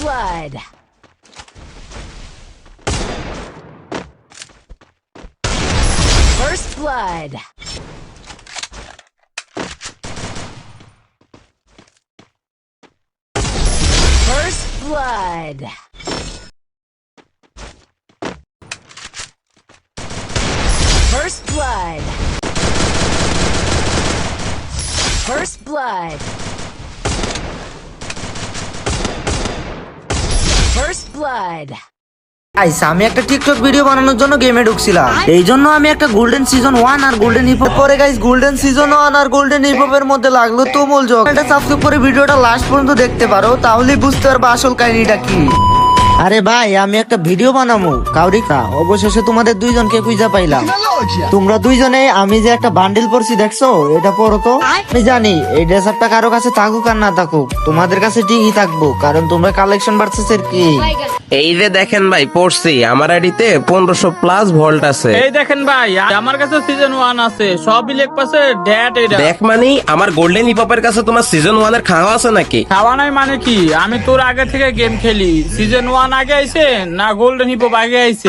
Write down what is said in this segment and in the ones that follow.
blood. First blood. First blood. First blood. First blood. First blood. Guys আমি একটা TikTok video বানানোর জন্য গেমে ঢুকছিলাম। এই জন্য আমি একটা গোল্ডেন সিজন 1 আর গোল্ডেন হিপ হপ পরে গাইস গোল্ডেন সিজন 1 আর গোল্ডেন হিপ হপ এর মধ্যে লাগলো তুমুল যোগ। এটা সাবস্ক্রাইব করে ভিডিওটা লাস্ট পর্যন্ত দেখতে পারো, তাহলেই বুঝতে পারবে আসল কাহিনীটা কি। আরে ভাই আমি একটা ভিডিও বানাবো কাউরিকা, অবশেষে তোমাদের দুইজনকে খুঁজে পাইলাম। তোমরা দুইজনে আমি যে একটা বান্ডিল পরছি দেখছো, এটা পরো তো। আমি জানি এই ড্রেসআপটা কারো কাছে থাকুক আর না থাকুক, তোমাদের কাছে ঠিকই থাকবো, কারণ তোমরা কালেকশন ভার্সেস এর কি। এই যে দেখেন ভাই পড়ছি আমার আইডিতে 1500 প্লাস ভোল্ট আছে। এই দেখেন ভাই আমার কাছে সিজন 1 আছে, সবই লেখ পাশে ড্যাট। এটা দেখ মানে আমার গোল্ডেন হিপ হপের কাছে তোমার সিজন 1 এর খাওয়া আছে নাকি? খাওয়া নাই মানে কি, আমি তোর আগে থেকে গেম খেলি। সিজন 1 আগে আইছে না গোল্ডেন হিপ হপ আগে আইছে?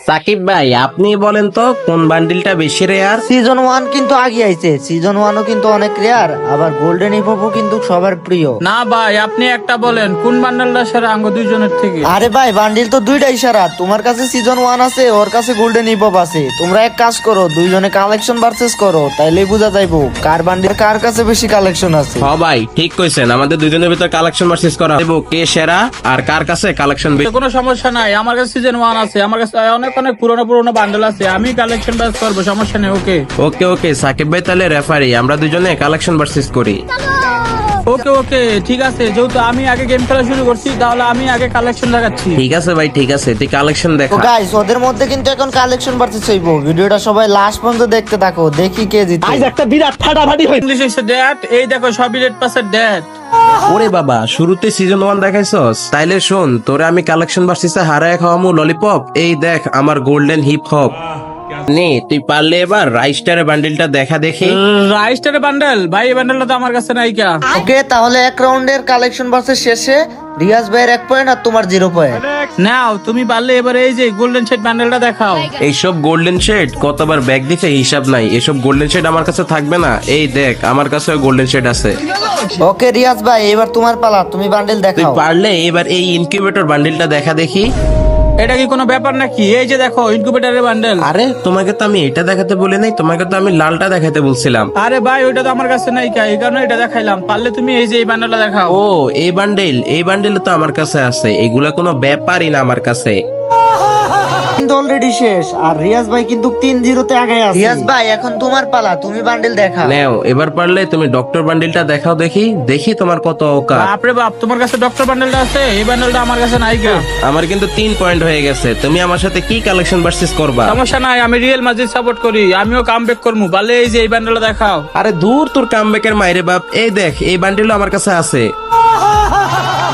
সাকিব ভাই আপনি বলেন তো কোন বান্ডিলটা বেশি রেয়ার? সিজন 1 কিন্তু আগে আইছে, সিজন 1ও কিন্তু অনেক রেয়ার, আবার গোল্ডেন হিপ হপও কিন্তু সবার প্রিয়। না ভাই আপনি একটা বলেন কোন বান্ডেলটা সেরা আঙ্গ দুইজনের থেকে? আরে ভাই বান্ডিল তো দুইটাই সারা, তোমার কাছে সিজন 1 আছে, ওর কাছে গোল্ডেন হিপ হপ আছে। তোমরা এক কাজ করো, দুইজনে কালেকশন ভার্সেস করো, তাইলেই বোঝা যাইবো কার বান্ডিল কার কাছে বেশি কালেকশন আছে। হ ভাই ঠিক কইছেন, আমাদের দুইজনের ভিতর কালেকশন ভার্সেস করা হইব কে সেরা আর কার কাছে কালেকশন বেশি। কোনো সমস্যা নাই, আমার কাছে সিজন 1 আছে, আমার কাছে অনেক অনেক পুরনো বান্ডেল আছে, আমি কালেকশন বাস করবো, সমস্যা নেই। ওকে ওকে ওকে সাকিব ভাই তাহলে রেফারি, আমরা দুইজনে কালেকশন ভার্সেস করি। ওকে ওকে ঠিক আছে, যেহেতু আমি আগে গেম খেলা শুরু করছি তাহলে আমি আগে কালেকশন দেখাচ্ছি। ঠিক আছে ভাই ঠিক আছে, তুই কালেকশন তো দেখা। গাইস ওদের মধ্যে কিন্তু এখন কালেকশন ভার্সেস হইব, ভিডিওটা সবাই লাস্ট পর্যন্ত দেখতে থাকো, দেখি কে জিতে। ইংলিশে ড্যাট, এই দেখো সবই রেড পাসের ড্যাট। ওরে বাবা শুরুতে সিজন 1 দেখাইছস, তাইলে শোন তোরে আমি কালেকশন ভার্সেসে হারায় খাওয়ামু ললিপপ। এই দেখ আমার গোল্ডেন হিপ হপ নে, তুই পারলে এবার রাইস্টারের বান্ডিলটা দেখা দেখি। রাইস্টারের বান্ডেল ভাই, এই বান্ডেলটা তো আমার কাছে নাই কা। ওকে তাহলে এক রাউন্ডের কালেকশন ভার্সেস শেষে রিয়াজ ভাইয়ের 1 পয়েন্ট আর তোমার 0 পয়েন্ট। নাও তুমি পারলে এবার এই যে গোল্ডেন শেড বান্ডেলটা দেখাও। এইসব গোল্ডেন শেড কতবার ব্যাগ দিতে হিসাব নাই, এসব গোল্ডেন শেড আমার কাছে থাকবে না। এই দেখ আমার কাছে গোল্ডেন শেড আছে। ওকে রিয়াজ ভাই এবার তোমার পালা, তুমি বান্ডিল তুই দেখাও। পারলে এবার এই ইনকিউবেটর বান্ডিলটা দেখা দেখি। এটা কি কোনো ব্যাপার নাকি? এই যে দেখো ইনকিউবেটরের বান্ডেল। আরে তোমাকে তো আমি এটা দেখাতে বলি নাই, তোমাকে তো আমি লালটা দেখাতে বলছিলাম। আরে ভাই ওইটা তো আমার কাছে নাই কা, এই কারণে এটা দেখাইলাম। পারলে তুমি এই যে এই বান্ডেলটা দেখাও। ও এই বান্ডিল তো আমার কাছে আছে, এগুলা কোনো ব্যাপারই না আমার কাছে। কিন্তু অলরেডি শেষ, আর রিয়াজ ভাই কিন্তু 3-0 আগে আছে। রিয়াজ ভাই এখন তোমার পালা, তুমি বান্ডিল দেখাও। নেও এবার পারলে তুমি ডক্টর বান্ডিলটা দেখাও দেখি, দেখি তোমার কত অকাত। বাপরে বাপ, তোমার কাছে ডক্টর বান্ডেলটা আছে, এই বান্ডেলটা আমার কাছে নাই কা। আমার কিন্তু 3 পয়েন্ট হয়ে গেছে, তুমি আমার সাথে কি কালেকশন ভার্সেস করবা? সমস্যা নাই, আমি রিয়েল মাজিদ সাপোর্ট করি, আমিও কামব্যাক করবো। পারলে এই যে এই বান্ডেলটা দেখাও। আরে দূর তোর কামব্যাকের মাইরে বাপ, এই দেখ এই বান্ডিলও আমার কাছে আছে।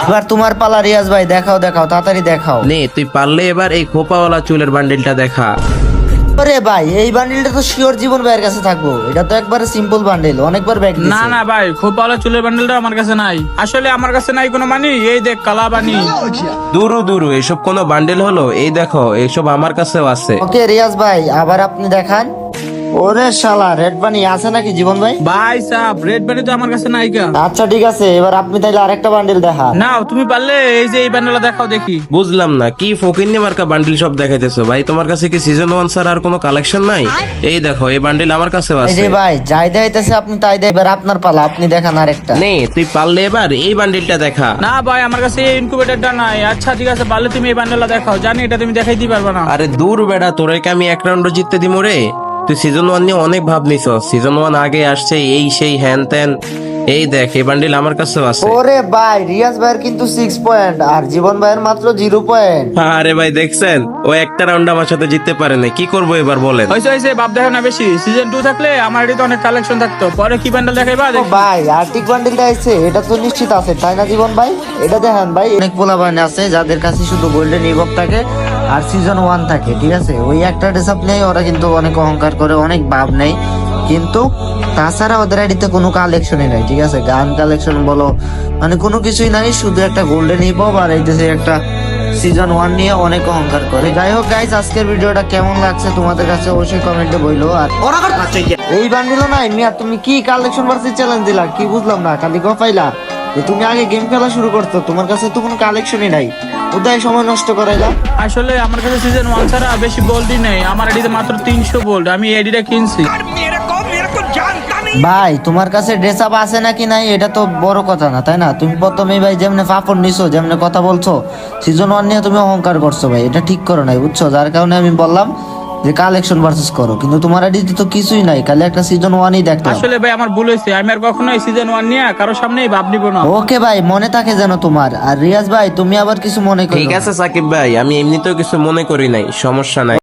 এবার তোমার পালা রিয়াজ ভাই, দেখাও দেখাও তাড়াতাড়ি দেখাও। নে তুই পারলে এবার এই খোপাওয়ালা চুলের বান্ডিলটা দেখা। আরে ভাই এই বান্ডিলটা তো শিওর জীবন ভাইয়ের কাছে থাকবো, এটা তো একবারে সিম্পল বান্ডিল, অনেকবার ব্যাগ দিছে। না না ভাই, খুব ভালো চুলের বান্ডেলটা আমার কাছে নাই, আসলে আমার কাছে নাই কোনো মানি। এই দেখ কালা বানি। দূরু এসব কোনো বান্ডিল হলো? এই দেখো এইসব আমার কাছেও আছে। ওকে রিয়াজ ভাই আবার আপনি দেখান। ওরে শালা রেড বানি আছে নাকি জীবন ভাই? ভাই সাহেব রেড বানি তো আমার কাছে নাই কা। আচ্ছা ঠিক আছে, এবার আপনি তাইলে আরেকটা বান্ডিল দেখান। নাও তুমি পারলে এই যে এই বান্ডেলটা দেখাও দেখি। বুঝলাম না কি ফকিন্নি মার্কা বান্ডিল সব দেখাইতেছো ভাই, তোমার কাছে কি সিজন 1 স্যার আর কোনো কালেকশন নাই? এই দেখো এই বান্ডিল আমার কাছেও এই আছে। যে ভাই যাই দেখাইতেছে আপনি তাই দেয়, এবার আপনার পালা, আপনি দেখান আরেকটা। নে তুই পারলে এবার এই বান্ডিলটা দেখা। না ভাই আমার কাছে এই ইনকিউবেটরটা নাই। আচ্ছা ঠিক আছে, পারলে তুমি এই বান্ডেলটা দেখাও, জানি এটা তুমি দেখাই দিতে পারবে না। আরে দূর বেড়া, তোরে কি আমি এক রাউন্ড জিততে দিমু রে? তুই সিজন 1 নিয়ে অনেক ভাব নিছ, সিজন 1 আগে আসছে এই সেই হ্যান ত্যান। এই দেখ এই বান্ডিল আমার কাছেও আছে। ওরে ভাই রিয়াজ ভাইয়ের কিন্তু 6 পয়েন্ট আর জীবন ভাইয়ের মাত্র 0 পয়েন্ট। আরে ভাই দেখছেন ও একটা রাউন্ড আমার সাথে জিততে পারে না, কি করবো এবার বলেন? হয়েছে বাপ দেখো না বেশি। সিজন 2 থাকলে আমার এটি তো অনেক কালেকশন থাকতো। পরে কি বান্ডেল দেখাইবা ও দেখি। ভাই আর্টিক বান্ডিলটা আছে, এটা তো নিশ্চিত আছে তাই না জীবন ভাই? এটা দেখেন ভাই, অনেক পোলাবান আছে যাদের কাছে শুধু গোল্ডেন ইভক থাকে আর সিজন 1 থাকে, ঠিক আছে? ওই একটা ডিসিপ্লিনে ওরা কিন্তু অনেক অহংকার করে, অনেক ভাব নেই, কিন্তু তাছাড়া ওদের আইডিতে কোনো কালেকশনই নাই, ঠিক আছে? গান কালেকশন বলো মানে কোনো কিছুই নাই, শুধু একটা গোল্ডেন হিপ হপ আর এইটাছে একটা সিজন 1 নিয়ে অনেক অহংকার করে। যাই হোক গাইস, আজকের ভিডিওটা কেমন লাগছে তোমাদের কাছে অবশ্যই কমেন্টে বইলো। আর এই বান্ডিল নাই মিয়া, তুমি কি কালেকশন ভার্সেস চ্যালেঞ্জ দিলা? কি বুঝলাম না, খালি গফাইলা যে তুমি আগে গেম খেলা শুরু করছো, তোমার কাছে তো কোনো কালেকশনই নাই, উদয় সময় নষ্ট করাইলা। আসলে আমার কাছে সিজন 1 ছাড়া বেশি বোল্ডই নেই, আমার এডিতে মাত্র 300 বোল্ড, আমি এডিটা কিনছি। ভাই তোমার কাছে ড্রেস আপ আছে নাকি নাই এটা তো বড় কথা না, তাই না? তুমি প্রথমেই ভাই যেমনে ফাফর নিছো, যেমনে কথা বলছো, সিজন 1 নিয়ে তুমি অহংকার করছো ভাই, এটা ঠিক করো নাই, বুঝছো? যার কারণে আমি বললাম যে কালেকশন ভার্সেস করো, কিন্তু তোমার আইডিতে তো কিছুই নাই, খালি একটা সিজন 1ই দেখলাম। আসলে ভাই আমার ভুল হয়েছে, আমি আর কখনোই সিজন 1 নিয়ে কারো সামনেই ভাব নিব না। ওকে ভাই, মনে থাকে যেন তোমার। আর রিয়াজ ভাই তুমি আবার কিছু মনে করো ঠিক আছে সাকিব ভাই, আমি এমনিতেও কিছু মনে করি নাই, সমস্যা নাই।